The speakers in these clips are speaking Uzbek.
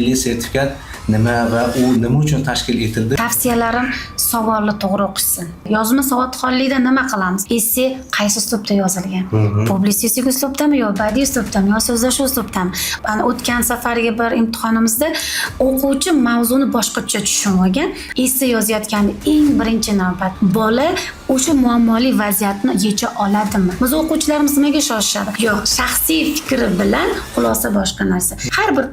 milliy sertifikat nima va u nima uchun tashkil etildi? Tavsiyalarim savolni to'g'ri o'qishsin. Yozma savodxonlikda nima qilamiz? Esse qaysi uslubda yozilgan? Publitsistik uslubdami yo badiiy uslubdami yo so'zlashuv uslubdami? Ana o'tgan safargi bir imtihonimizda o'quvchi mavzuni boshqacha tushunmagan. Esse yozayotganda eng birinchi navbat bola o'sha muammoli vaziyatni yecha oladimi? Biz o'quvchilarimiz nimaga shoshishadi? Yo'q, shaxsiy fikri bilan xulosa boshqa narsa. Har bir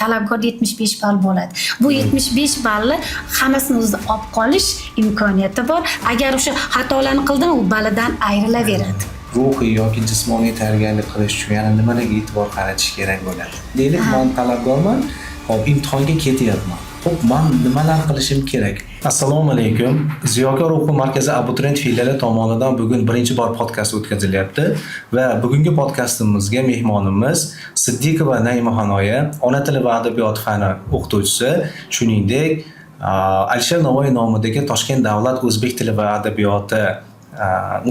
talabgorda 75 ball bo'ladi. Bu 75 ballni hammasini o'zida olib qolish imkoniyati bor. Agar o'sha xatolarni qildimi, u balidan ayrilaveradi. Ruhiy yoki jismoniy tayyorgarlik qilish uchun yana nimalarga e'tibor qaratish kerak bo'ladi? Deylik, men talabgorman, hop imtihonga ketyapman. Hop, men nimalar qilishim kerak? Assalomu alaykum. Ziyokor o'quv markazi abituriyent filiali tomonidan bugun birinchi bor podkast o'tkazilyapti va bugungi podkastimizga mehmonimiz Siddiqova Naimaxonoya, ona tili va adabiyot fani o'qituvchisi, shuningdek Alisher Navoiy nomidagi Toshkent davlat o'zbek tili va adabiyoti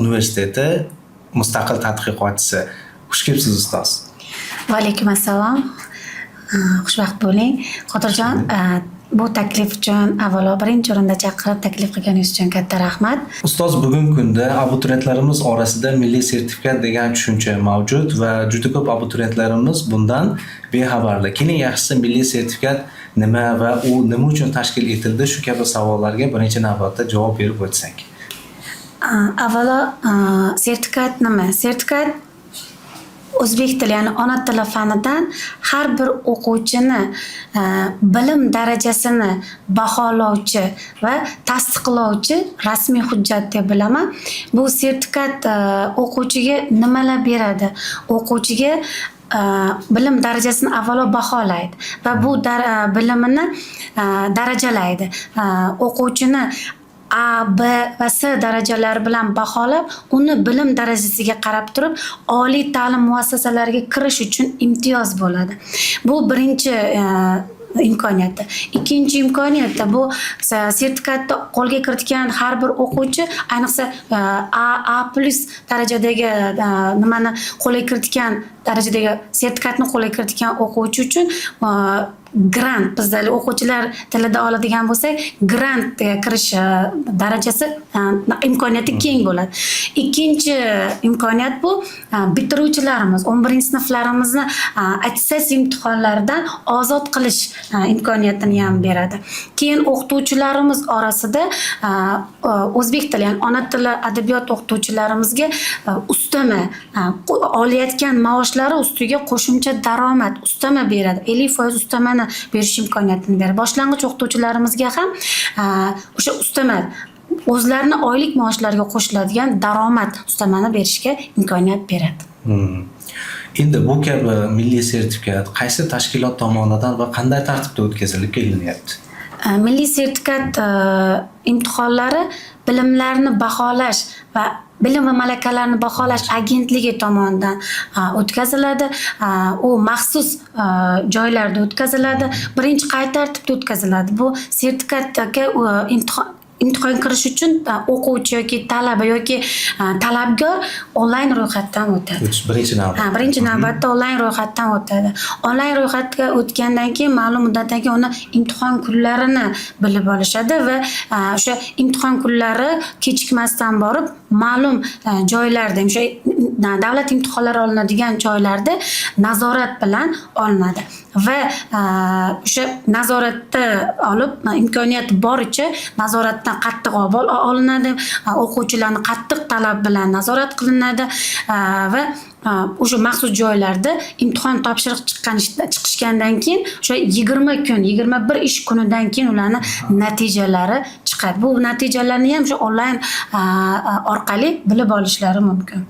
universiteti mustaqil tadqiqotchisi. Xush kelibsiz ustoz. Va alaykum assalom. Xushvaqt bo'ling. Qodirjon, bu taklif uchun avvalo birinchi o'rinda chaqirib taklif qilganingiz uchun katta rahmat. Ustoz, bugungi kunda abituriyentlarimiz orasida milliy sertifikat degan tushuncha mavjud va juda ko'p abituriyentlarimiz bundan bexabarlar. Keling, yaxshisi milliy sertifikat nima va u nima uchun tashkil etildi, shu kabi savollarga birinchi navbatda javob berib o'tsak. Avvalo, sertifikat nima? Sertifikat o'zbek tili, ya'ni ona tili fanidan har bir o'quvchini bilim darajasini baholovchi va tasdiqlovchi rasmiy hujjat deb bilaman. Bu sertifikat o'quvchiga nimalar beradi? O'quvchiga bilim darajasini avvalo baholaydi va bu bilimini darajalaydi. O'quvchini A, B va C darajalari bilan baholab, uni bilim darajasiga qarab turib, oliy ta'lim muassasalariga kirish uchun imtiyoz bo'ladi. Bu birinchi imkoniyati. Ikkinchi imkoniyatda bu sertifikatni qo'lga kiritgan har bir o'quvchi, ayniqsa A+ darajadagi nimani qo'lga kiritgan darajadagi sertifikatni qo'lga kiritgan o'quvchi uchun grant, bizda o'quvchilar tilida oladigan bo'lsak, grantga kirish darajasi imkoniyati keng bo'ladi. Ikkinchi imkoniyat bu bitiruvchilarimiz 11-sinflarimizni attestatsiya imtihonlaridan ozod qilish imkoniyatini ham beradi. Keyin o'qituvchilarimiz orasida o'zbek tili, ya'ni ona tili adabiyot o'qituvchilarimizga ustama olayotgan maoshlari ustiga qo'shimcha daromad, ustama beradi. 50% ustamani berish imkoniyatini beradi. Boshlang'ich o'qituvchilarimizga ham o'sha ustama o'zlarini oylik maoshlariga qo'shiladigan daromad ustamani berishga imkoniyat beradi. Endi bu kabi milliy sertifikat qaysi tashkilot tomonidan va qanday tartibda o'tkazilib kelinyapti? Milliy sertifikat imtihonlari bilimlarni baholash va bilim va malakalarni baholash agentligi tomonidan o'tkaziladi. U maxsus joylarda o'tkaziladi. Birinchi qay tartibda o'tkaziladi? Bu sertifikatga imtihon kirish uchun o'quvchi yoki talaba yoki talabgor onlayn ro'yxatdan o'tadi. Birinchi navbatda onlayn ro'yxatdan o'tadi. Onlayn ro'yxatga o'tgandan keyin ma'lum muddatdan keyin uni imtihon kunlarini bilib olishadi va o'sha imtihon kunlari kechikmasdan borib ma'lum joylarda, o'sha davlat imtihonlari olinadigan joylarda nazorat bilan olinadi va o'sha nazoratda olib imkoniyat boricha nazoratdan qattiq olinadi, o'quvchilarni qattiq talab bilan nazorat qilinadi va o'sha maxsus joylarda imtihon topshiriq chiqishgandan keyin o'sha 20 kun, 21 ish kunidan keyin ularning natijalari chiqadi. Bu natijalarni ham o'sha onlayn orqali bilib olishlari mumkin.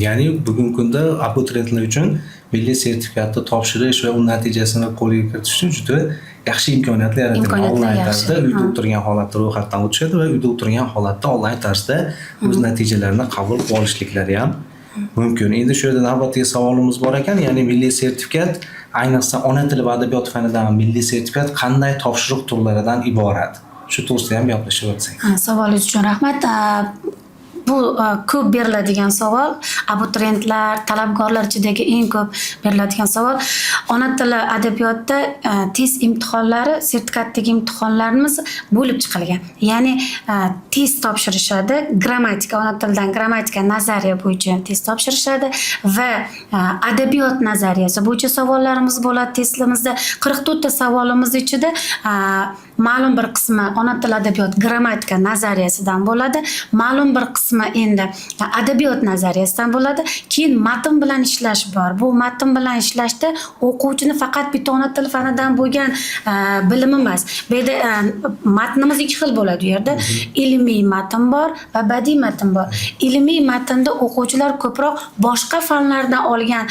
Ya'ni bugungi kunda abituriyentlar uchun milliy sertifikatni topshirish va uning natijasini qo'lga kiritish uchun juda yaxshi imkoniyatlar yaratilgan. Onlayn tarzda uyda o'tirgan holatda ro'yxatdan o'tishadi va uyda o'tirgan holatda onlayn tarzda o'z natijalarini qabul qilib olishliklari ham mumkin. Endi shu yerda navbatdagi savolimiz bor ekan, ya'ni milliy sertifikat, ayniqsa ona tili va adabiyot fanidan milliy sertifikat qanday topshiriq turlaridan iborat? Shu to'g'risida ham gaplashib o'tsak. Savolingiz uchun rahmat. bu ko'p beriladigan savol, abituriyentlar, talabgorlar ichidagi eng ko'p beriladigan savol. Ona tili adabiyotda test imtihonlari, sertifikatdagi imtihonlarimiz bo'lib chiqilgan. Ya'ni test topshirishadi, grammatika, ona tilidan grammatika nazariya bo'yicha test topshirishadi va adabiyot nazariyasi bo'yicha savollarimiz bo'ladi testimizda. 44 ta savolimiz ichida ma'lum bir qismi ona tili adabiyot grammatika nazariyasidan bo'ladi, ma'lum bir qismi endi adabiyot nazariyasidan bo'ladi. Keyin matn bilan ishlash bor. Bu matn bilan ishlashda o'quvchini faqat bitta ona tili fanidan bo'lgan bilimi emas. Bu yerda matnimiz ikki xil bo'ladi u yerda. Ilmiy matn bor va badiiy matn bor. Ilmiy matnda o'quvchilar ko'proq boshqa fanlardan olgan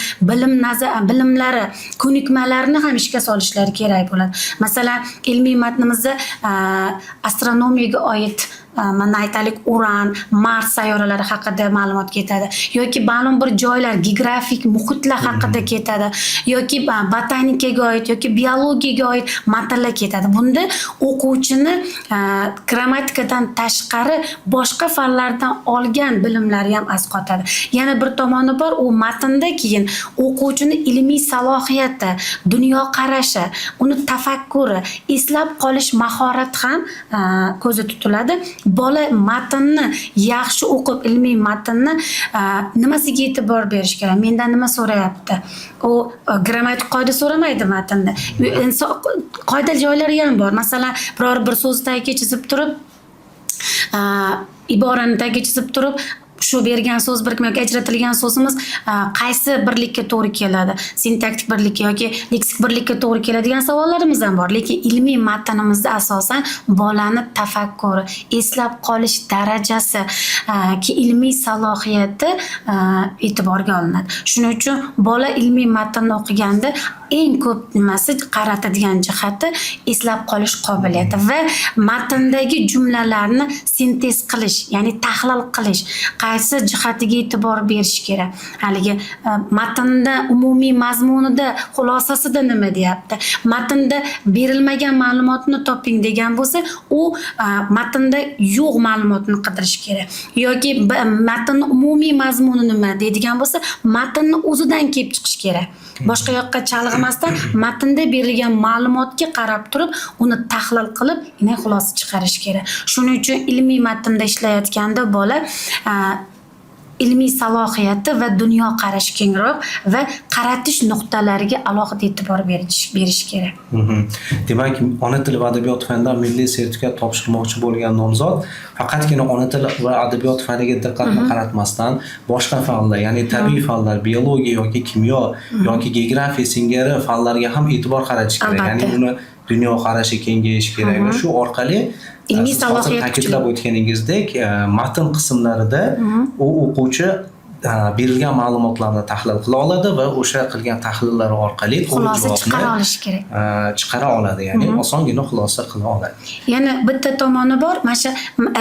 bilimlari, ko'nikmalarini ham ishga solishlari kerak bo'ladi. Masalan, ilmiy matnimizda astronomiyaga oid mana aytaylik Uran, Mars sayyoralari haqida ma'lumot ketadi yoki ma'lum bir joylar, geografik muhitlar haqida ketadi yoki botanikaga oid yoki biologiyaga oid matnlar ketadi. Bunda o'quvchini grammatikadan tashqari boshqa fanlardan olgan bilimlari ham asqotadi. Yana bir tomoni bor, u matnda keyin o'quvchini ilmiy salohiyati, dunyoqarashi, uni tafakkuri, eslab qolish mahorati ham ko'zda tutiladi. Bola matnni yaxshi o'qib, ilmiy matnni nimasiga e'tibor berish kerak? Mendan nima so'rayapti? U grammatik qoida so'ramaydi matnda. Qoida joylari ham bor. Masalan, biror bir so'zni tagiga chizib turib, iborani tagiga chizib turib, shu bergan so'z birikma yoki ajratilgan so'zimiz qaysi birlikka to'g'ri keladi? Sintaktik birlikka yoki leksik birlikka to'g'ri keladigan savollarimiz ham bor. Lekin ilmiy matnimizda asosan bolani tafakkuri, eslab qolish darajasi, ki ilmiy salohiyati e'tiborga olinadi. Shuning uchun bola ilmiy matnni o'qiganda eng ko'p nimasi qaratadigan jihati eslab qolish qobiliyati va matndagi jumlalarni sintez qilish, ya'ni tahlil qilish, qaysi jihatiga e'tibor berish kerak. Haligi matnda umumiy mazmunida, xulosasida nima deyapti? Matnda berilmagan ma'lumotni toping degan bo'lsa, u matnda yo'q ma'lumotni qidirish kerak. Yoki matnning umumiy mazmuni nima deydigan bo'lsa, matnni o'zidan kelib chiqish kerak. Boshqa yoqqa chalg'imasdan matnda berilgan ma'lumotga qarab turib, uni tahlil qilib, yana xulosa chiqarish kerak. Shuning uchun ilmiy matnda ishlayotganda bola ilmiy salohiyati va dunyoqarashi kengroq va qaratish nuqtalariga alohida e'tibor berish kerak. Demak, ona tili va adabiyot fanidan milliy sertifikat topshirmoqchi bo'lgan nomzod faqatgina ona tili va adabiyot faniga diqqatni qaratmasdan boshqa fanlar, ya'ni tabiiy fanlar, biologiya yoki kimyo yoki geografiya singari fanlarga ham e'tibor qaratish kerak. Ya'ni uni dunyoqarashi kengayishi kerak va shu orqali ilmiy salohiyat ta'kidlab o'tganingizdek, matn qismlarida u o'quvchi berilgan ma'lumotlarni tahlil qila oladi va o'sha qilgan tahlillari orqali xulosa chiqara olish kerak. Chiqara oladi, ya'ni osongina xulosa qila oladi. Yana bitta tomoni bor. Mana shu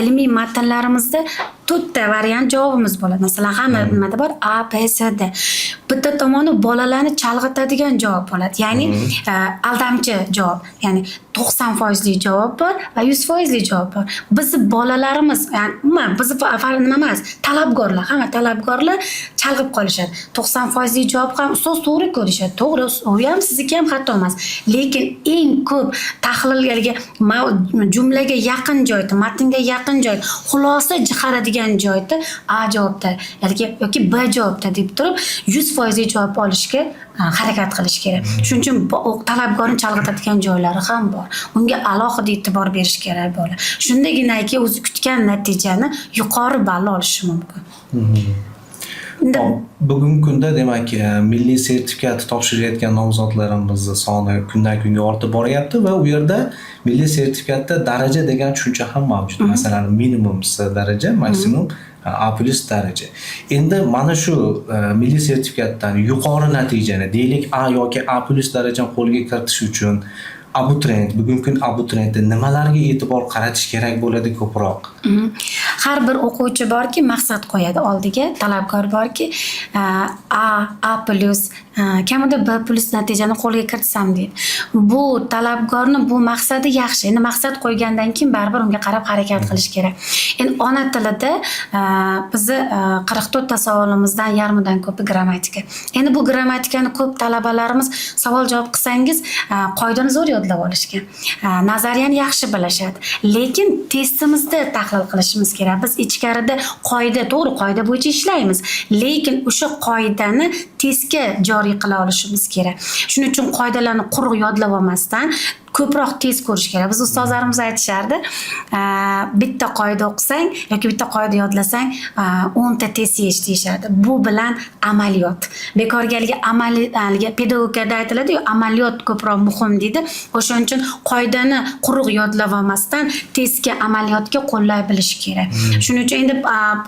ilmiy matnlarimizda 4 ta variant javobimiz bo'ladi. Masalan, hamma nimada bor? A, B, C, D. Bitta tomoni bolalarni chalg'itadigan javob bo'ladi. Ya'ni aldamchi javob. Ya'ni 90% javob bor va 100% javob bor. Bizni bolalarimiz, ya'ni bizni nima emas, talabgorlar, hamma talabgorlar chalg'ib qolishadi. 90% javob ham ustoz to'g'ri ko'rishadi. To'g'ri, u ham sizniki ham xato emas. Lekin eng ko'p tahlilga, jumlaga yaqin joyda, matnga yaqin joyda, xulosa chiqaradigan joyda A javobda yoki B javobda deb turib 100% javob olishga harakat qilish kerak. Shuning uchun talabgorni chalg'itadigan joylari ham bor. Unga alohida e'tibor berish kerak bo'lar. Shundaginaki o'zi kutgan natijani yuqori ball olishi mumkin. Bugungi kunda demak, milliy sertifikat topshirayotgan nomzodlarimizni soni kundan kunga ortib boryapti va u yerda milliy sertifikatda daraja degan tushuncha ham mavjud. Masalan, minimum daraja, maksimum A+ daraja. Endi mana shu milliy sertifikatdan yuqori natijani, deylik A yoki A+ darajani qo'lga kiritish uchun abituriyent, bugungi kun abituriyentda nimalarga e'tibor qaratish kerak bo'ladi ko'proq? har bir o'quvchi borki, maqsad qo'yadi oldiga, talabgor borki, A plus, kamida B plus natijani qo'lga kiritsam deydi. Bu talabgorni bu maqsadi yaxshi. Endi maqsad qo'ygandan keyin baribir unga qarab harakat qilish kerak. Endi ona tilida bizni 44 ta savolimizdan yarmidan ko'pi grammatika. Endi bu grammatikani ko'p talabalarimiz savol javob qilsangiz, qoidani zo'r yodlab olishgan. Nazariyani yaxshi bilishadi. Lekin testimizda tahlil qilishimiz kerak. Biz ichkarida to'g'ri qoida bo'yicha ishlaymiz. Lekin o'sha qoidani testga joriy qila olishimiz kerak. Shuning uchun qoidalarni quruq yodlab olmasdan ko'proq test ko'rish kerak. Biz ustozlarimiz aytishardi, bitta qoida o'qisang yoki bitta qoida yodlasang, 10 ta test yesh deyishardi. Bu bilan amaliyot. Bekorgaligi amaliy pedagogikada aytiladi-ku, amaliyot ko'proq muhim deydi. O'shaning uchun qoidani quruq yodlab olmasdan testga, amaliyotga qo'llay bilish kerak. Shuning uchun endi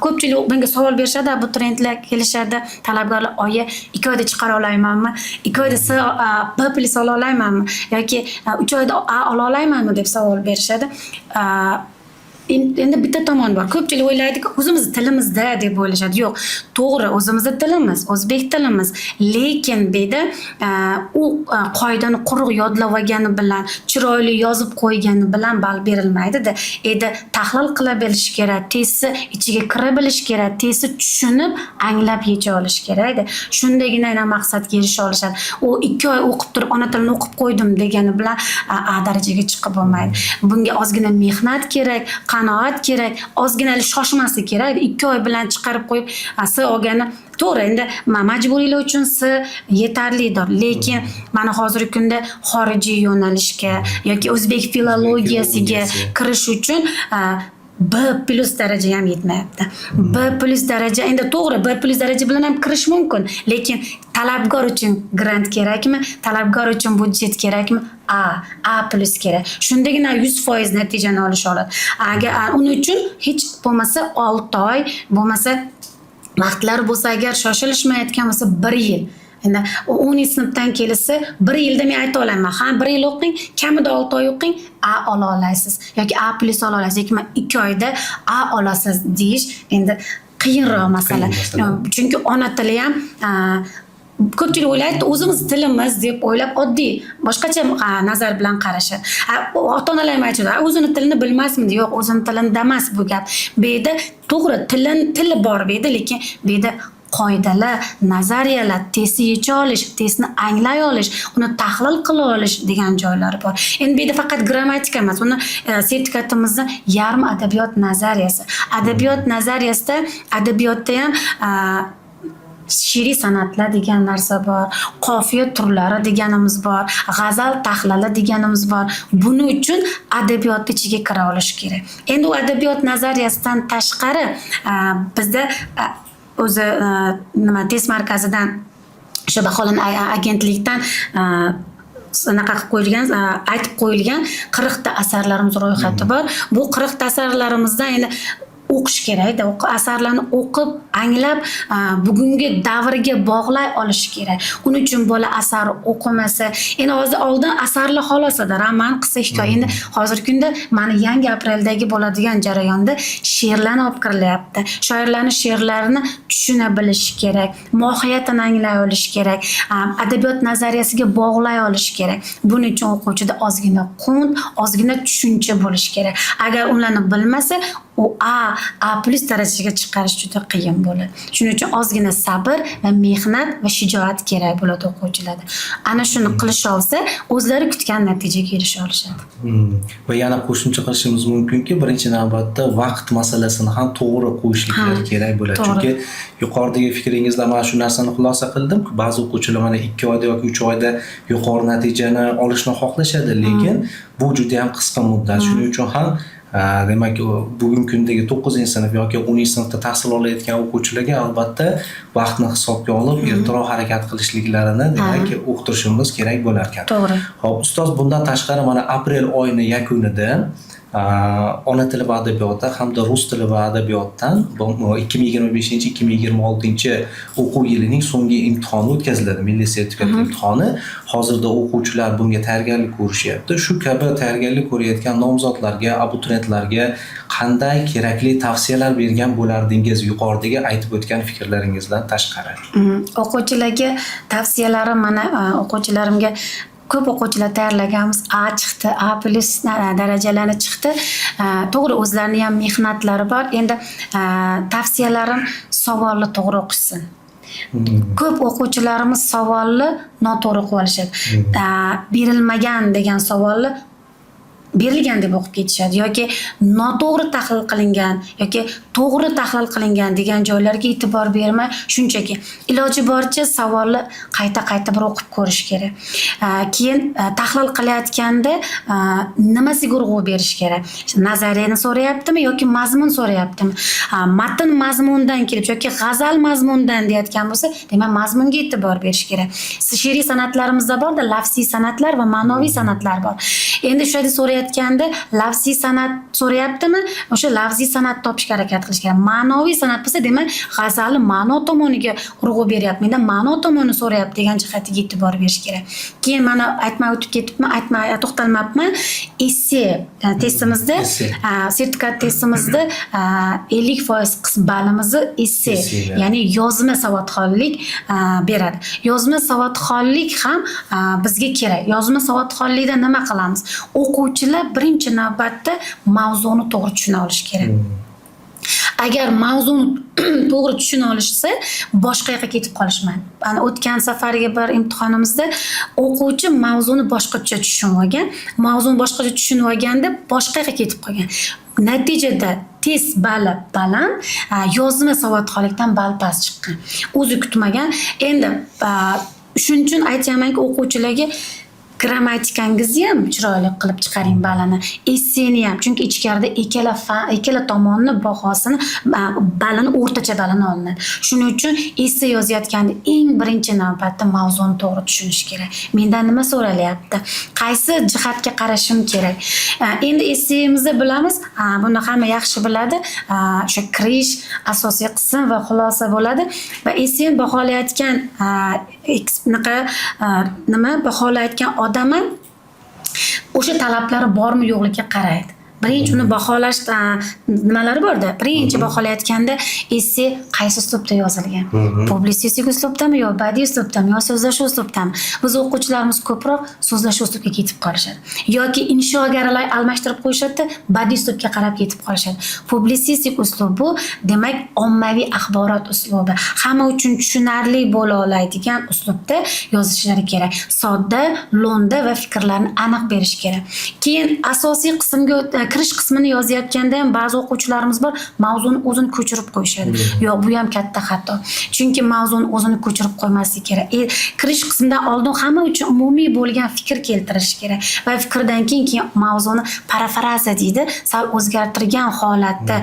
ko'pchilik menga savol berishadi, abituriyentlar kelishadi, talabgorlar, "Oyi, 2 oyda chiqara olaymanmi? 2 oyda B plus ola olaymanmi? Yoki 3 oyda A ola olaymanmi?" deb savol berishadi. Endi bitta tomon bor. Ko'pchilik o'ylaydiki, o'zimiz tilimizda deb o'ylashadi. Yo'q, to'g'ri, o'zimizning tilimiz, o'zbek tilimiz. Lekin deydi, u qoidani quruq yodlab olgani bilan, chiroyli yozib qo'ygani bilan ball berilmaydi-da. Endi tahlil qila bilish kerak, testni ichiga kira bilish kerak, testni tushunib, anglab yecha olish kerak-da. Shundagina maqsadga erisha olishadi. U 2 oy o'qib turib, ona tilini o'qib qo'ydim degani bilan A darajaga chiqib bo'lmaydi. Bunga ozgina mehnat kerak, qanoat kerak, ozgina shoshmaslik kerak. 2 oy bilan chiqarib qo'yib, S olgani to'g'ri, endi majburiylar uchun S yetarlidir. Lekin mana hozirgi kunda xorijiy yo'nalishga yoki o'zbek filologiyasiga kirish uchun B plus daraja ham yetmayapti. B plus daraja, endi to'g'ri, B plus daraja bilan ham kirish mumkin, lekin talabgor uchun grant kerakmi? Talabgor uchun budjet kerakmi? A plus kerak. Shundagina 100% natijani olish oladi. Agar uning uchun hech bo'lmasa 6 oy, bo'lmasa vaqtlar bo'lsa, agar shoshilishmayotgan bo'lsa 1 yil. Endi 10 sinfdan kelsa 1 yilda men ayta olaman, ha 1 yil o'qing, kamida 6 oy o'qing, A ola olasiz yoki A plus ola olasiz yoki 2 oyda A olasiz deyish endi qiyinroq masala. Chunki ona tili ham ko'pchilik o'ylaydi, o'zimiz tilimiz deb o'ylab oddiy boshqacha nazar bilan qarashadi. Ota-onalar ham aytadi, o'zini tilini bilmasmidi? Yo'q, o'zini tilida emas bu gap. Bu yerda to'g'ri tili bor bu yerda, lekin bu yerda qoidalar, nazariyalar, testni yecha olish, testni anglay olish, uni tahlil qila olish degan joylari bor. Endi bu yerda faqat grammatika emas, uni sertifikatimizda yarim adabiyot nazariyasi. Adabiyot nazariyasida, adabiyotda ham she'riy san'atlar degan narsa bor, qofiya turlari deganimiz bor, g'azal tahlili deganimiz bor. Buning uchun adabiyotni ichiga kira olish kerak. Endi u adabiyot nazariyasidan tashqari bizda o'zi test markazidan, o'sha Baholan agentlikdan qilib qo'yilgan, aytib qo'yilgan 40 ta asarlarimiz ro'yxati bor. Bu 40 ta asarlarimizdan endi o'qish kerak, asarlarni o'qib, anglab, bugungi davrga bog'lay olish kerak. Uning uchun bola asar o'qimasa, endi hozir oldin asarlar xolosada roman, qissa, hikoya. Endi hozirgi kunda mana yangi apreldagi bo'ladigan jarayonda she'rlarni olib kirilyapti. Shoirlarning she'rlarini tushuna bilish kerak, mohiyatini anglay olish kerak, adabiyot nazariyasiga bog'lay olish kerak. Buning uchun o'quvchida ozgina qunt, ozgina tushuncha bo'lish kerak. Agar ularni bilmasa, u A plus darajaga chiqarish juda qiyin bo'ladi. Shuning uchun ozgina sabr va mehnat va shijoat kerak bo'ladi o'quvchilarda. Ana shuni qilish olsa, o'zlari kutgan natijaga erisha olishadi. Va yana qo'shimcha qilishimiz mumkinki, birinchi navbatda vaqt masalasini ham to'g'ri qo'yishliklari kerak bo'ladi. Chunki yuqoridagi fikringizda mana shu narsani xulosa qildim. Ba'zi o'quvchilar mana 2 oyda yoki 3 oyda yuqori natijani olishni xohlashadi, lekin bu juda ham qisqa muddat. Shuning uchun ham demak, bugungi kundagi 9-sinf yoki 10-sinfda tahsil olayotgan o'quvchilarga albatta vaqtni hisobga olib, ertaroq harakat qilishliklarini demak o'qtirishimiz kerak bo'lar ekan. To'g'ri. Xo'p, ustoz, bundan tashqari mana aprel oyini yakunida ona tili va adabiyoti hamda rus tili va adabiyotdan 2025-2026 o'quv yilining so'nggi imtihoni o'tkaziladi, milliy sertifikat imtihoni. Hozirda o'quvchilar bunga tayyorgarlik ko'rishyapti. Shu kabi tayyorgarlik ko'rayotgan nomzodlarga, abituriyentlarga qanday kerakli tavsiyalar bergan bo'lardingiz yuqoridagi aytib o'tgan fikrlaringizdan tashqari? O'quvchilarga tavsiyalarim mana o'quvchilarimga ko'p o'quvchilar tayyorlaganmiz. A chiqdi, A+ darajalari chiqdi. To'g'ri o'zlarining ham mehnatlari bor. Endi tavsiyalarim savolni to'g'ri o'qishsin. Ko'p o'quvchilarimiz savolni noto'g'ri qilib olishadi. Berilmagan degan savolni berilgan deb o'qib ketishadi yoki noto'g'ri tahlil qilingan yoki to'g'ri tahlil qilingan degan joylarga e'tibor bermay shunchaki iloji boricha savolni qayta bir o'qib ko'rish kerak. Keyin tahlil qilayotganda nimasiga urg'u berish kerak? Nazariyani so'rayaptimi yoki mazmun so'rayaptimi? Matn mazmundan kelib yoki g'azal mazmundan deyotgan bo'lsa, demak mazmunga e'tibor berish kerak. She'riy san'atlarimizda borda lafziy san'atlar va ma'noviy san'atlar bor. Endi shu yerda so'rayotganda lafziy san'at so'rayaptimi? O'sha lafziy san'at topishga harakat qilish kerak. Ma'noviy san'at bo'lsa, demak g'azalni ma'no tomoniga urg'u beryapti. Mendan ma'no tomoni so'rayapti degan jihatiga e'tibor berish kerak. Keyin mana aytmay o'tib ketibman, to'xtalmabman. Esse testimizda, sertifikat testimizda 50% balimizni esse, ya'ni yozma savodxonlik beradi. Yozma savodxonlik ham bizga kerak. Yozma savodxonlikda nima qilamiz? O'quvchilar birinchi navbatda mavzuni to'g'ri tushuna olish kerak. Agar mavzuni to'g'ri tushuna olishsa, boshqa yoqqa ketib qolishmaydi. Ana o'tgan safargi bir imtihonimizda o'quvchi mavzuni boshqacha tushunib olgan, mavzuni boshqacha tushunib olganda boshqa yoqqa ketib qolgan. Natijada test bali baland, yozma savodxonlikdan bal past chiqqan. O'zi kutmagan. Endi shuning uchun aytamanki, o'quvchilarga grammatikangizni ham chiroyli qilib chiqaring balini. Esseni ham, chunki ichkarida ikkala tomonni bahosini, balini o'rtacha balini olinadi. Shuning uchun esse yozayotganda eng birinchi navbatda mavzuni to'g'ri tushunish kerak. Mendan nima so'ralyapti? Qaysi jihatga qarashim kerak? Endi essemizni bilamiz, buni hamma yaxshi biladi. O'sha kirish, asosiy qism va xulosa bo'ladi va esseni baholayotgan baholayotgan odamni o'sha talablari bormi yo'qligiga qaraydi. Birinchi uni baholash nimalari borda. Birinchi baholayotganda esse qaysi uslubda yozilgan? Publisistik uslubdami yo badiiy uslubdami yo so'zlashuv uslubdami? Biz o'quvchilarimiz ko'proq so'zlashuv uslubga ketib qolishadi. Yoki inshoga almashtirib qo'yishadi, badiiy uslubga qarab ketib qolishadi. Publisistik uslub bu demak ommaviy axborot uslubi. Hamma uchun tushunarli bo'la oladigan uslubda yozishlari kerak. Sodda, lo'nda va fikrlarni aniq berish kerak. Keyin asosiy qismga kirish qismini yozayotganda ham ba'zi o'quvchilarimiz bor, mavzuni o'zini ko'chirib qo'yishadi. Yo'q, bu ham katta xato. Chunki mavzuni o'zini ko'chirib qo'ymaslik kerak. Kirish qismidan oldin hamma uchun umumiy bo'lgan fikr keltirish kerak va fikrdan keyin mavzuni parafraza deydi, sal o'zgartirgan holatda,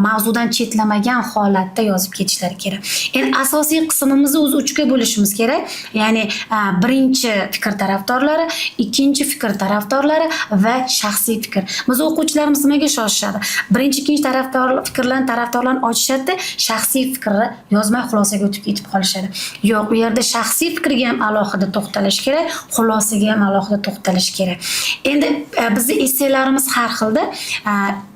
mavzudan chetlamagan holatda yozib ketishlari kerak. Endi asosiy qismimizni o'z 3 ga bo'lishimiz kerak. Ya'ni birinchi fikr tarafdorlari, ikkinchi fikr tarafdorlari va shaxsiy fikr. Biz o'quvchilarimiz nimaga shoshishadi? Birinchi, ikkinchi tarafdorlarni ochishadi, shaxsiy fikrni yozmay xulosaga o'tib ketib qolishadi. Yo'q, bu yerda shaxsiy fikrga ham alohida to'xtalish kerak, xulosaga ham alohida to'xtalish kerak. Endi bizning esselarimiz har xilda.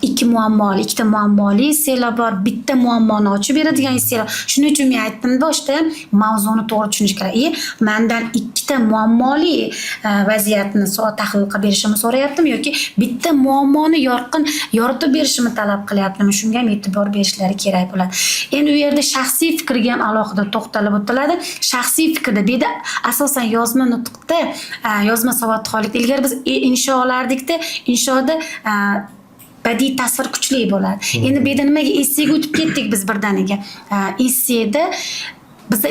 Ikkita muammoli esselar bor, bitta muammoni ochib beradigan esselar. Shuning uchun men aytdim boshda, mavzuni to'g'ri tushunish kerak. Mendan ikkita muammoli vaziyatni tahlil qilib berishimni so'rayaptimi yoki bitta muammoni yorqin yoritib berishimni talab qilyaptimi? Shunga ham e'tibor berishlari kerak bo'ladi. Endi u yerda shaxsiy fikrga ham alohida to'xtalib o'tiladi. Shaxsiy fikrda bu yerda asosan yozma nutqda, yozma savodxonlikda ilgari biz insho olardikda, inshoda badiiy tasvir kuchli bo'ladi. Endi bu yerda nimaga essega o'tib ketdik biz birdaniga? Esseda bizda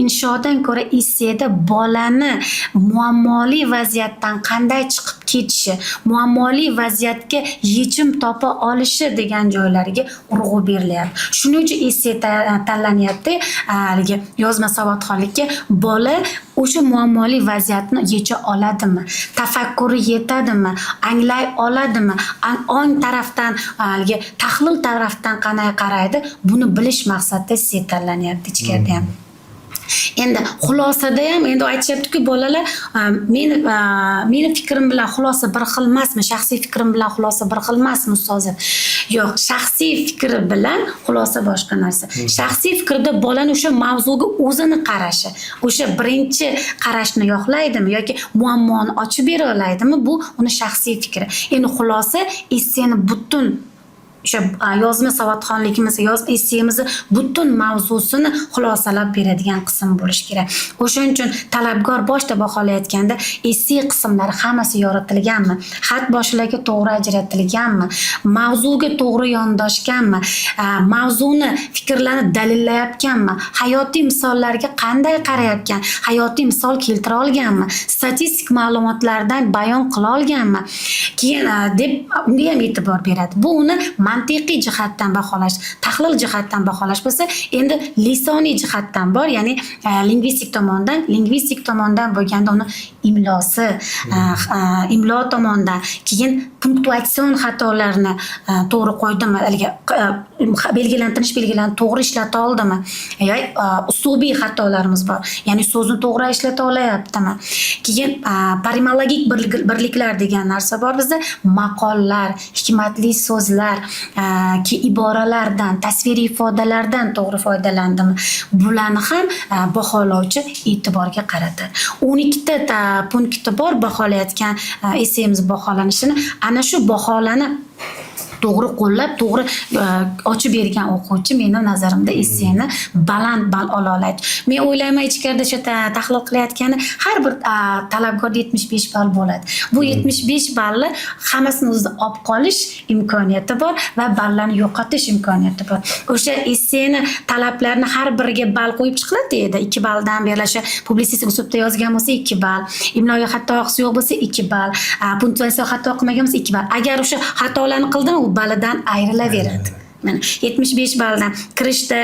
inshodan ko'ra esseda bolani muammoli vaziyatdan qanday chiqib ketishi, muammoli vaziyatga yechim topa olishi degan joylariga urg'u berilyapti. Shuning uchun esse tanlanyapti. Yozma savodxonlikka bola o'sha muammoli vaziyatni yecha oladimi? Tafakkuri yetadimi? Anglay oladimi? Ong tarafdan, tahlil tarafdan qanday qaraydi? Buni bilish maqsadida esse tanlanyapti ichkarida ham. Endi xulosada ham endi aytishyapti-ku bolalar meni fikrim bilan xulosa bir xil emasmi, shaxsiy fikrim bilan xulosa bir xil emasmi ustozim? Yo'q, shaxsiy fikri bilan xulosa boshqa narsa. Shaxsiy fikrda bolani o'sha mavzuga o'zini qarashi, o'sha birinchi qarashni yoqlaydimi yoki muammoni ochib bera oladimi, bu uni shaxsiy fikri. Endi xulosa esseni butun o'sha yozma savodxonligimiz, essemizni butun mavzusini xulosalab beradigan qism bo'lishi kerak. O'shaning uchun talabgor boshda baholayotganda esse qismlari hammasi yoritilganmi? Xat boshlarga to'g'ri ajratilganmi? Mavzuga to'g'ri yondoshganmi? Mavzuni, fikrlarni dalillayotganmi? Hayotiy misollarga qanday qarayotgan? Hayotiy misol keltira olganmi? Statistik ma'lumotlardan bayon qila olganmi? Keyin deb unga ham e'tibor beradi. Bu uni mantiqiy jihatdan baholash, tahlil jihatdan baholash bo'lsa, endi lisoniy jihatdan bor, ya'ni lingvistik tomondan bo'lganda uni imlosi, imlo tomondan, keyin punktuatsion xatolarni to'g'ri qo'ydimi, belgilantirish belgilarni to'g'ri ishlata oldimi, yoki uslubiy xatolarimiz bor, ya'ni so'zni to'g'ri ishlata olayaptimi. Keyin parimologik birliklar degan narsa bor bizda, maqollar, hikmatli so'zlar, iboralardan, tasviriy ifodalardan to'g'ri foydalandimi, bularni ham baholovchi e'tiborga qaratadi. 12 ta punkti bor baholayotgan essemiz baholanishini. Ana shu baholani to'g'ri qo'llab, to'g'ri ochib bergan o'quvchi mening nazarimda esseni baland ball ola oladi. Men o'ylayman ichkarida shu tahlil qilayotgani har bir talabgorda 75 ball bo'ladi. Bu 75 balli hammasini o'zida olib qolish imkoniyati bor va ballarni yo'qotish imkoniyati bor. O'sha esseni talablarini har biriga ball qo'yib chiqiladi edi. 2 balldan beriladi. Publisistik uslubda yozgan bo'lsa 2 ball, imloga xatosi yo'q bo'lsa 2 ball, punktuatsiya xato qilmagan bo'lsa 2 ball. Agar o'sha xatolarni qildimi, balidan ayrilaveradi. Mana 75 balldan kirishda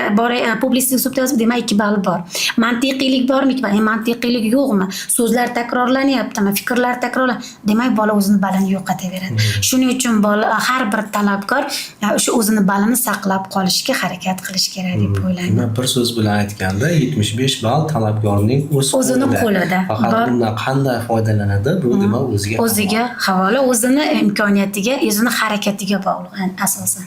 publisistik uslubda yozib, demak 2 ball bor. Mantiqiylik bormi? Mantiqiylik yo'qmi? So'zlar takrorlanyaptimi? Fikrlar demak bola o'zini balini yo'qotaveradi. Shuning uchun har bir talabgor o'sha o'zini balini saqlab qolishga harakat qilish kerak deb o'ylayman. Bir so'z bilan aytganda 75 ball talabgorning o'zini qo'lida. Faqat bundan qanday foydalanadi, bu demak o'ziga havola, o'zini imkoniyatiga, o'zini harakatiga bog'liq asosan.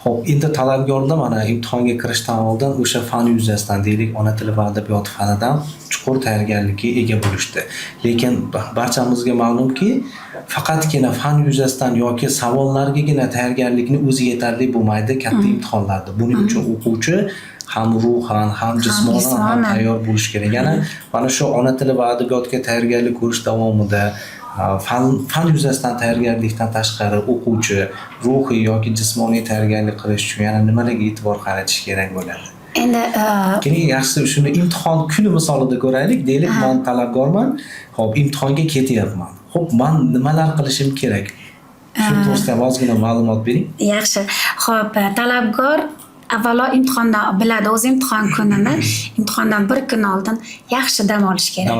Xo'p, endi talabgorlar mana imtihonga kirishdan oldin o'sha fan yuzasidan, deylik, ona tili va adabiyot fanidan chuqur tayyorgarlikka ega bo'lishdi. Lekin barchamizga ma'lumki, faqatgina fan yuzasidan yoki savollargagina tayyorgarlikni o'zi yetarli bo'lmaydi katta imtihonlarda. Buning uchun o'quvchi ham ruhan, ham jismonan ham tayyor bo'lish kerak. Ya'ni mana shu ona tili va adabiyotga tayyorgarlik ko'rish davomida fan yuzasidan tayyorgarlikdan tashqari o'quvchi ruhiy yoki jismoniy tayyorgarlik qilish uchun yana nimalarga e'tibor qaratish kerak bo'ladi? Endi keling yaxshisi shuni imtihon kuni misolida ko'raylik. Deylik, men talabgorman, hop imtihonga ketyapman. Hop, men nimalar qilishim kerak? Shu to'g'risida ozgina ma'lumot bering. Yaxshi. Hop, talabgor avvalo imtihondan biladi, o'z imtihon kunini imtihondan bir kun oldin yaxshi dam olish kerak.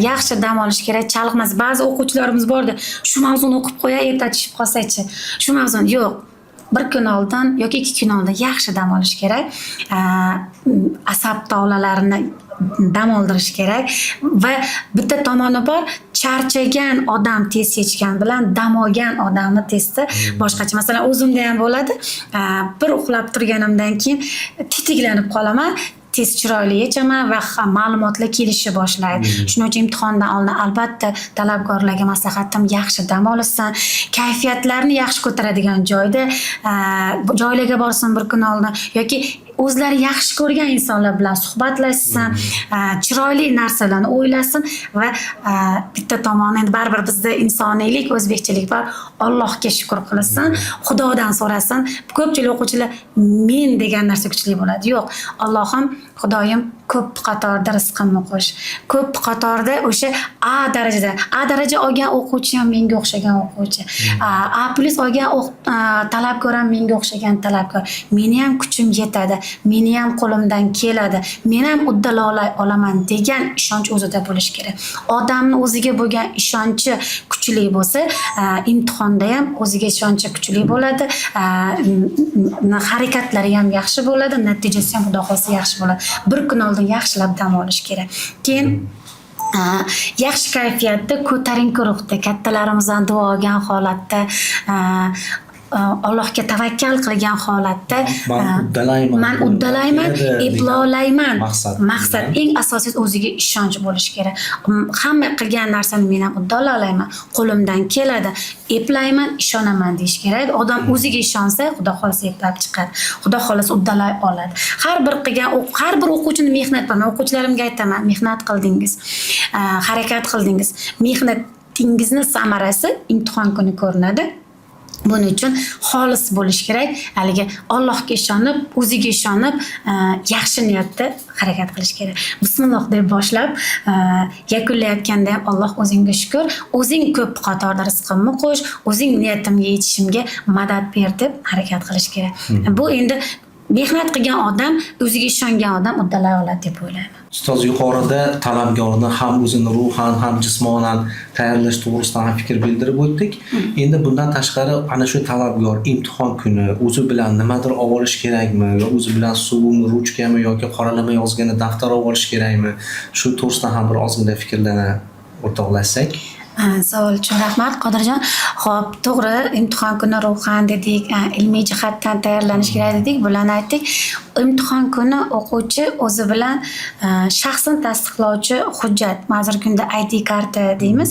Yaxshi dam olish kerak, chalg'mas. Ba'zi o'quvchilarimiz borda, shu mavzuni o'qib qo'ya, erta tushib qolsa-chi. Shu mavzuni yo'q. Bir kun oldin yoki 2 kun oldin yaxshi dam olish kerak. Asab tolalarini dam oldirish kerak va bitta tomoni bor, charchagan odam test yechgan bilan dam olgan odamni testi boshqacha. Masalan, o'zimda ham bo'ladi. Bir uxlab turganimdan keyin titiklanib qolaman. Tez chiroyli yechaman va ma'lumotlar kelishni boshlaydi. Shuning uchun imtihondan oldin albatta talabgorlarga maslahatim yaxshi dam olishsin, kayfiyatlarni yaxshi ko'taradigan joylarga borsin bir kun oldin yoki o'zlari yaxshi ko'rgan insonlar bilan suhbatlashsin, chiroyli narsalarni o'ylasin va bitta tomoni endi baribir bizda insoniylik, o'zbekchilik bor. Allohga shukr qilsin, Xudodan so'rasin. Ko'pchilik o'quvchilar men degan narsa kuchli bo'ladi. Yo'q, Allohim, Xudoyim ko'p qatorda rizqimni qo'sh. Ko'p qatorda o'sha A daraja olgan o'quvchi ham menga o'xshagan o'quvchi. A+ olgan talabgor ham menga o'xshagan talabgor. Meni ham kuchim yetadi, meni ham qo'limdan keladi, men ham uddalolay olaman degan ishonch o'zida bo'lish kerak. Odamning o'ziga bo'lgan ishonchi kuchli bo'lsa, imtihonda ham o'ziga ishonchi kuchli bo'ladi, harakatlari ham yaxshi bo'ladi, natijasi ham xudo xolsa yaxshi bo'ladi. Bir kun oldin yaxshilab dam olish kerak. Keyin yaxshi kayfiyatda, ko'tarinki ruhda, kattalarimizdan duo olgan holatda, Allohga tavakkal qilgan holatda man uddalayman, eplolayman. Maqsad eng asosiysi o'ziga ishonch bo'lishi kerak. Hamma qilgan narsani men ham uddalalayman, qo'limdan keladi, eplayman, ishonaman deyish kerak. Odam o'ziga ishonsa, Xudo xolasa eplab chiqadi. Xudo xolasa uddalay oladi. Har bir o'quvchini mehnat bilan, o'quvchilarimga aytaman, mehnat qildingiz, harakat qildingiz. Mehnatingizni samarasi imtihon kuni ko'rinadi. Buning uchun xolis bo'lish kerak. Haligi Allohga ishonib, o'ziga ishonib, yaxshi niyatda harakat qilish kerak. Bismillah deb boshlab, yakunlayotganda ham Alloh o'zingga shukr, o'zing ko'p qatorda rizqimni qo'sh, o'zing niyatimga yetishimga madad ber deb harakat qilish kerak. Bu endi mehnat qilgan odam, o'ziga ishongan odam uddalay oladi deb o'ylayman. Ustoz, yuqorida talabgorni ham o'zini ruhan, ham jismonan tayyorlash to'g'risida ham fikr bildirib o'tdik. Endi bundan tashqari ana shu talabgor imtihon kuni o'zi bilan nimadir olib olish kerakmi, yo o'zi bilan suvmi, ruchkami yoki qoralama yozgani daftar olib olish kerakmi? Shu to'g'risida ham bir ozgina fikrlarni o'rtoqlashsak. Savol uchun rahmat Qodirjon. Xo'p, to'g'ri, imtihon kuni ruhan dedik, ilmiy jihatdan tayyorlanish kerak dedik, bularni aytdik. Imtihon kuni o'quvchi o'zi bilan shaxsini tasdiqlovchi hujjat, ma'zur kunda ID karta deymiz,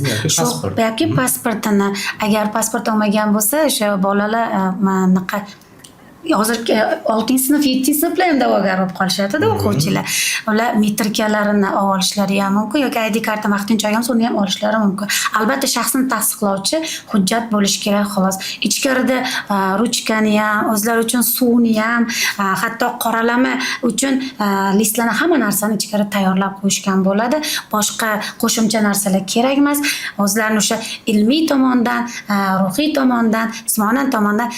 yoki pasportini, agar pasport olmagan bo'lsa, o'sha bolalar hozirgi 6-sinf, 7-sinflar ham da'vogar bo'lib qolishadi-da o'quvchilar. Ular metrikalarini olishlari ham mumkin yoki ID karta vaqtincha olgan uni ham olishlari mumkin. Albatta shaxsini tasdiqlovchi hujjat bo'lishi kerak xolos. Ichkarida ruchkani ham, o'zlari uchun suvni ham, hatto qoralama uchun listlarni hamma narsani ichkarida tayyorlab qo'yishgan bo'ladi. Boshqa qo'shimcha narsalar kerak emas. O'zlarini o'sha ilmiy tomondan, ruhiy tomondan, jismonan tomondan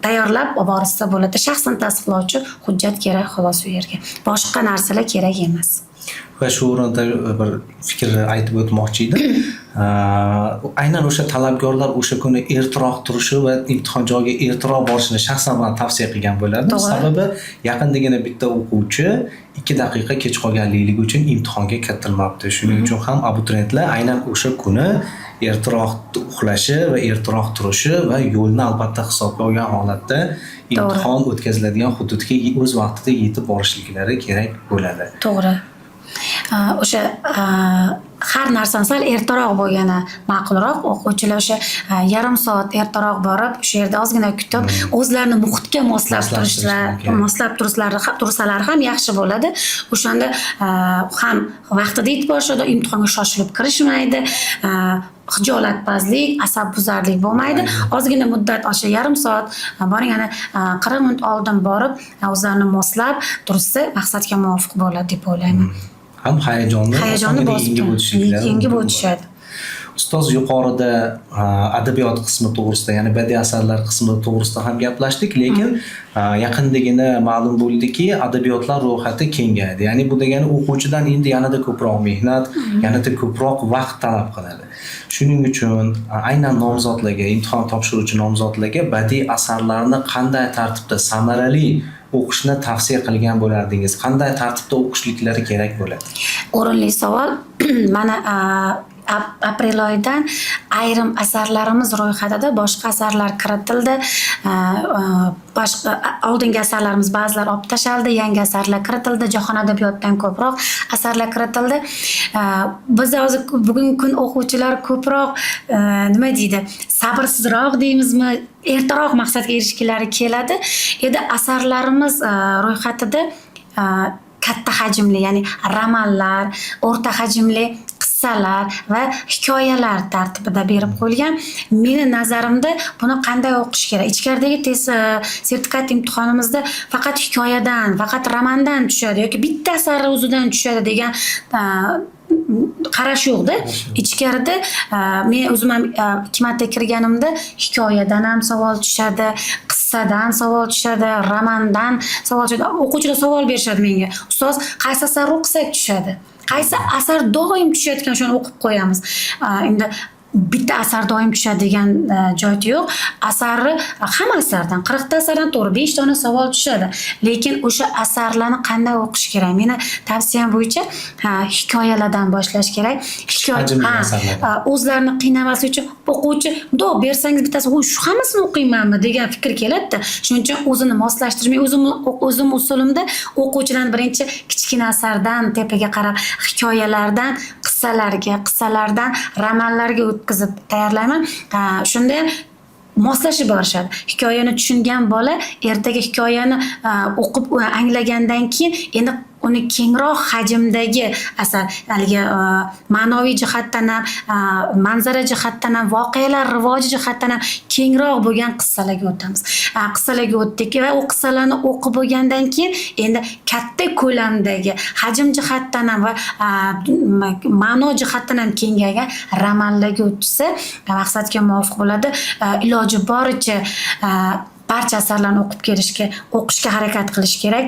tayyorlab olib borsa bo'ladi. Shaxsini tasdiqlovchi hujjat kerak xolos u yerga. Boshqa narsalar kerak emas. Va shu o'rinda bir fikr aytib o'tmoqchi edim. Aynan o'sha talabgorlar o'sha kuni ertaroq turishi va imtihon joyiga ertaroq borishni shaxsan men tavsiya qilgan bo'lardim. Sababi yaqindagina bitta o'quvchi 2 daqiqa kech qolganligi uchun imtihonga kiritilmabdi. Shuning uchun ham abituriyentlar aynan o'sha kuni ertaroq uxlashi va ertaroq turishi va yo'lni albatta hisobga olgan holatda imtihon o'tkaziladigan hududga o'z vaqtida yetib borishliklari kerak bo'ladi. To'g'ri. O'sha har narsani sal ertaroq bo'lgani ma'qulroq. O'quvchilar o'sha yarim soat ertaroq borib, o'sha yerda ozgina kutib, o'zlarini muhitga tursalar ham yaxshi bo'ladi. O'shanda ham vaqtida yetib borishadi, imtihonga shoshilib kirishmaydi. Xijolatpazlik, asabbuzarlik bo'lmaydi. Ozgina muddat, o'sha yarim soat, boring ana 40 minut oldin borib, o'zlarini moslab tursa, maqsadga muvofiq bo'ladi deb o'ylayman. Ham hayajonni yengib o'tishadi. Ustoz, yuqorida adabiyot qismi to'g'risida, ya'ni badiiy asarlar qismi to'g'risida ham gaplashdik, lekin yaqindagina ma'lum bo'ldiki, adabiyotlar ro'yxati kengaydi. Ya'ni bu degani o'quvchidan endi yanada ko'proq mehnat, yanada ko'proq vaqt talab qiladi. Shuning uchun aynan nomzodlarga, imtihon topshiruvchi nomzodlarga badiiy asarlarni qanday tartibda samarali o'qishni tavsiya qilgan bo'lardingiz? Qanday tartibda o'qishliklari kerak bo'ladi? O'rinli savol. Mana aprel oyidan ayrim asarlarimiz ro'yxatida boshqa asarlar kiritildi. Boshqa oldingi asarlarimiz ba'zilar olib tashaldi, yangi asarlar kiritildi, jahon adabiyotidan ko'proq asarlar kiritildi. Biz hozir bugungi kun o'quvchilar ko'proq nima deydi? Sabrsizroq deymizmi? Ertaroq maqsadga erishgilari keladi. Endi asarlarimiz ro'yxatida katta hajmli, ya'ni romanlar, o'rta hajmli qissalar va hikoyalar tartibida berib qo'yilgan. Meni nazarimda buni qanday o'qish kerak? Ichkaridagi sertifikat imtihonimizda faqat hikoyadan, faqat romandan tushadi yoki bitta asar o'zidan tushadi degan qarash yo'qda. Ichkarida men o'zim ham 2 marta kirganimda hikoyadan ham savol tushadi, qissadan savol tushadi, romandan savol tushadi. O'quvchilar savol berishadi menga. Ustoz, qaysi asar o'qisak tushadi? Qaysi asar doim tushayotgan, shuni o'qib qo'yamiz. Endi bitta asar doim tushadigan joyi yo'q. Asarni hamma asardan 40 ta asardan to'g'ri 5 dona savol tushadi. Lekin o'sha asarlarni qanday o'qish kerak? Meni tavsiyam bo'yicha hikoyalardan boshlash kerak. O'zlarini qiynamaslik uchun o'quvchi "Mundoq bersangiz bittasi, shu hammasini o'qiymanmi?" degan fikr keladi-da. Shuning uchun o'zini moslashtirmay, o'zim usulimda o'quvchilarni birinchi kichkina asardan tepaga qarab hikoyalardan qissalardan romanlarga o'tkazib tayyorlayman. Shunda moslashib borishadi. Hikoyani tushungan bola ertaga hikoyani o'qib anglagandan keyin endi uni kengroq hajmdagi asar, haligi ma'noviy jihatdan ham, manzara jihatdan ham, voqealar rivoji jihatdan ham kengroq bo'lgan qissalarga o'tamiz. Qissalarga o'tdik va u qissalarni o'qib bo'lgandan keyin endi katta ko'lamdagi hajm jihatdan ham va ma'no jihatdan ham kengaygan romanlarga o'tsa maqsadga muvofiq bo'ladi. Iloji boricha barcha asarlarni o'qishga harakat qilish kerak,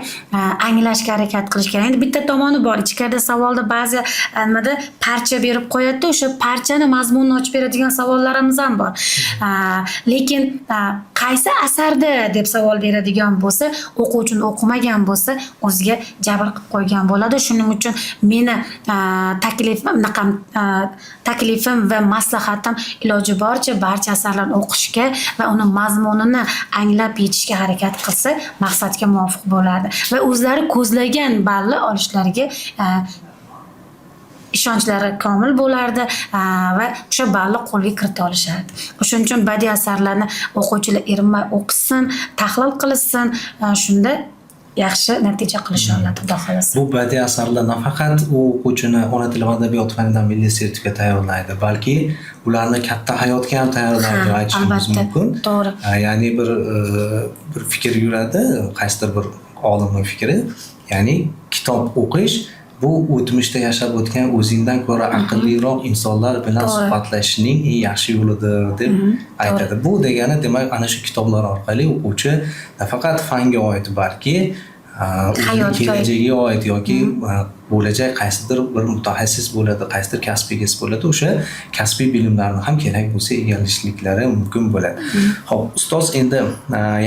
anglashga harakat qilish kerak. Endi bitta tomoni bor. Ichkarida savolda ba'zi nimada parcha berib qo'yadi, o'sha parchani mazmunini ochib beradigan savollarimiz ham bor. Lekin qaysi asarda deb savol beradigan bo'lsa, o'quvchini o'qimagan bo'lsa, o'ziga jabr qilib qo'ygan bo'ladi. Shuning uchun meni taklifim va maslahatim iloji boricha barcha asarlarni o'qishga va uni mazmunini anglab yetishga harakat qilsa maqsadga muvofiq bo'ladi va o'zlari ko'zlagan balli olishlariga ishonchlari komil bo'lardi va o'sha balli qo'lga kirita olishadi. O'shuning uchun badiiy asarlarni o'quvchilar erinmay o'qisin, tahlil qilsin, shunda yaxshi natija qilisha oladi, xudo xolasa. Bu badiiy asarlar nafaqat o'quvchini ona tili va adabiyot fanidan milliy sertifikat tayyorlaydi, balki ularni katta hayotga ham tayyorlaydi deb aytishimiz mumkin. To'g'ri. Ya'ni bir fikr yuradi, qaysidir bir olimning fikri, ya'ni kitob o'qish bu o'tmishda yashab o'tgan o'zingdan ko'ra aqlliroq insonlar bilan suhbatlashishning eng yaxshi yo'lidir deb aytadi. Bu degani demak ana shu kitoblar orqali o'quvchi nafaqat fanga oid, balki o'zining kelajagiga oid yoki bo'lajak qaysidir bir mutaxassis bo'ladi, qaysidir kasb egasi bo'ladi, o'sha kasbiy bilimlarni ham kerak bo'lsa egallashliklari mumkin bo'ladi. Xo'p, ustoz, endi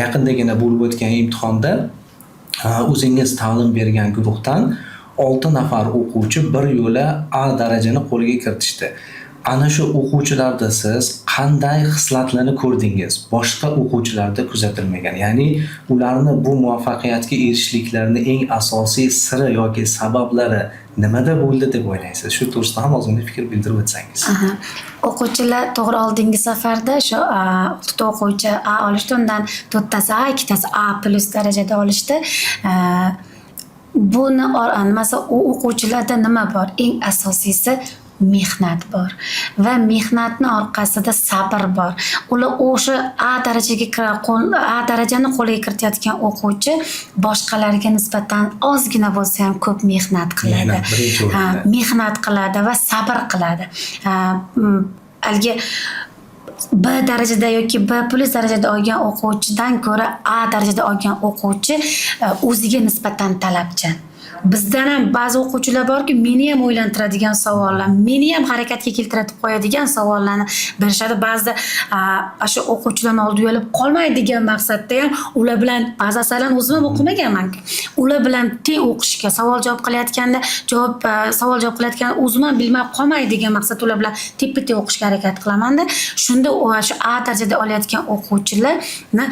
yaqindagina bo'lib o'tgan imtihonda o'zingiz ta'lim bergan guruhdan 6 nafar o'quvchi bir yo'la A darajani qo'lga kiritishdi. Ana shu o'quvchilarda siz qanday xislatlarni ko'rdingiz? Boshqa o'quvchilarda kuzatilmagan. Ya'ni ularni bu muvaffaqiyatga erishishliklarining eng asosiy siri yoki sabablari nimada bo'ldi deb o'ylaysiz? Shu to'g'risida ham ozgina fikr bildirib o'tsangiz. O'quvchilar to'g'ri oldingi safarda shu 6 ta o'quvchi A olishdi, undan 4 tasi A, 2 tasi A+ darajada olishdi. Buni nimasi o'quvchilarda nima bor? Eng asosiysi mehnat bor va mehnatni orqasida sabr bor. Ular o'sha A darajani qo'lga kiritayotgan o'quvchi boshqalarga nisbatan ozgina bo'lsa ham ko'p mehnat qiladi. Mehnat qiladi va sabr qiladi. Algi B darajada yoki B+ darajada olgan o'quvchidan ko'ra A darajada olgan o'quvchi o'ziga nisbatan talabchan. Bizdan ham ba'zi o'quvchilar borki, meni ham o'ylantiradigan savollar, meni ham harakatga keltirib qo'yadigan savollarni berishadi. Ba'zi o'sha o'quvchilarning oldiga yo'lib qolmaydigan maqsadda ham ular bilan ba'zi asarlarni o'zim ham o'qimaganman. Ular bilan teng o'qishga, savol-javob qilayotganda savol-javob qilayotganda o'zim ham bilmay qolmaydigan maqsad ular bilan teppa-teng o'qishga harakat qilaman-da. Shunda o'sha A darajada olayotgan o'quvchilarni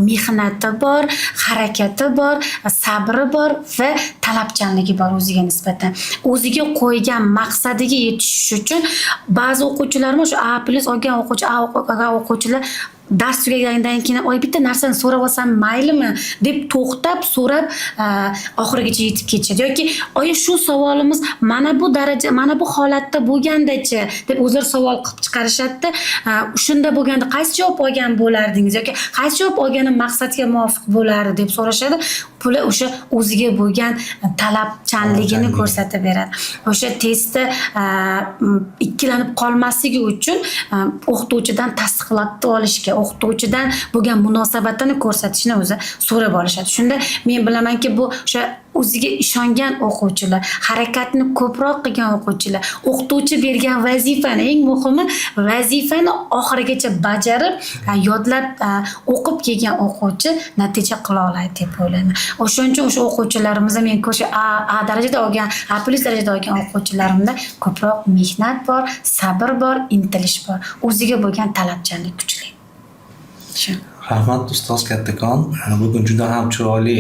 mehnati bor, harakati bor, sabri bor va talabchanligi bor o'ziga nisbatan. O'ziga qo'ygan maqsadiga yetish uchun ba'zi o'quvchilarimiz shu A+ olgan o'quvchilar dars tugagandan keyin bitta narsani so'rab olsam maylimi deb to'xtab so'rab oxirigacha yetib ketishadi yoki shu savolimiz mana bu daraja, mana bu holatda bo'lgandachi deb o'zlari savol qilib chiqarishadi. Shunda bo'lganda qaysi javob olgan bo'lardingiz yoki qaysi javob olganim maqsadga muvofiq bo'lardi deb so'rashadi. Bular o'sha o'ziga bo'lgan talabchanligini ko'rsatib beradi. O'sha testda ikkilanib qolmasligi uchun o'qituvchidan tasdiqlatib olishga, o'qituvchidan bo'lgan munosabatini ko'rsatishni o'zi so'rab olishadi. Shunda men bilamanki, bu o'sha o'ziga ishongan o'quvchilar, harakatni ko'proq qilgan o'quvchilar, o'qituvchi bergan vazifani, eng muhimi vazifani oxirigacha bajarib, yodlab o'qib kelgan o'quvchi natija qila oladi deb o'ylayman. O'shaning uchun o'sha o'quvchilarimizda men ko'sha A darajada olgan, A+ darajada olgan o'quvchilarimda ko'proq mehnat bor, sabr bor, intilish bor, o'ziga bo'lgan talabchanlik kuchli. Shu. Rahmat ustoz kattakon. Bugun juda ham chiroyli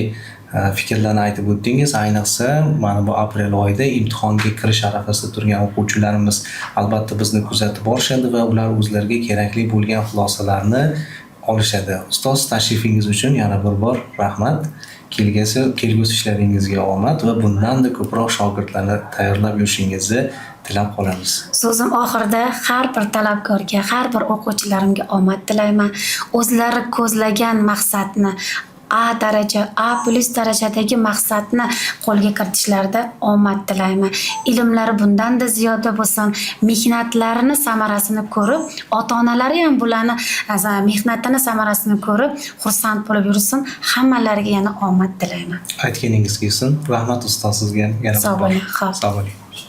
fikrlarni aytib o'tdingiz. Ayniqsa, mana bu aprel oyida imtihonga kirish arafasida turgan o'quvchilarimiz albatta bizni kuzatib borishadi va ular o'zlariga kerakli bo'lgan xulosalarni olishadi. Ustoz, tashrifingiz uchun yana bir bor rahmat. Kelgusi ishlaringizga omad va bundanda ko'proq shogirdlarni tayyorlab yurishingizni tilab qolamiz. So'zim oxirida har bir talabgorga, har bir o'quvchilarimga omad tilayman. O'zlari ko'zlagan maqsadni A plus darajadagi maqsadni qo'lga kiritishlariga omad tilayman. Ilmlari bundan-da ziyoda bo'lsin. Mehnatlarini samarasini ko'rib, ota-onalari ham bularni mehnatini samarasini ko'rib, xursand bo'lib yursin. Hammalariga yana omad tilayman. Aytganingiz kelsin. Rahmat ustoz sizga. Sog' bo'ling. Sog' bo'ling.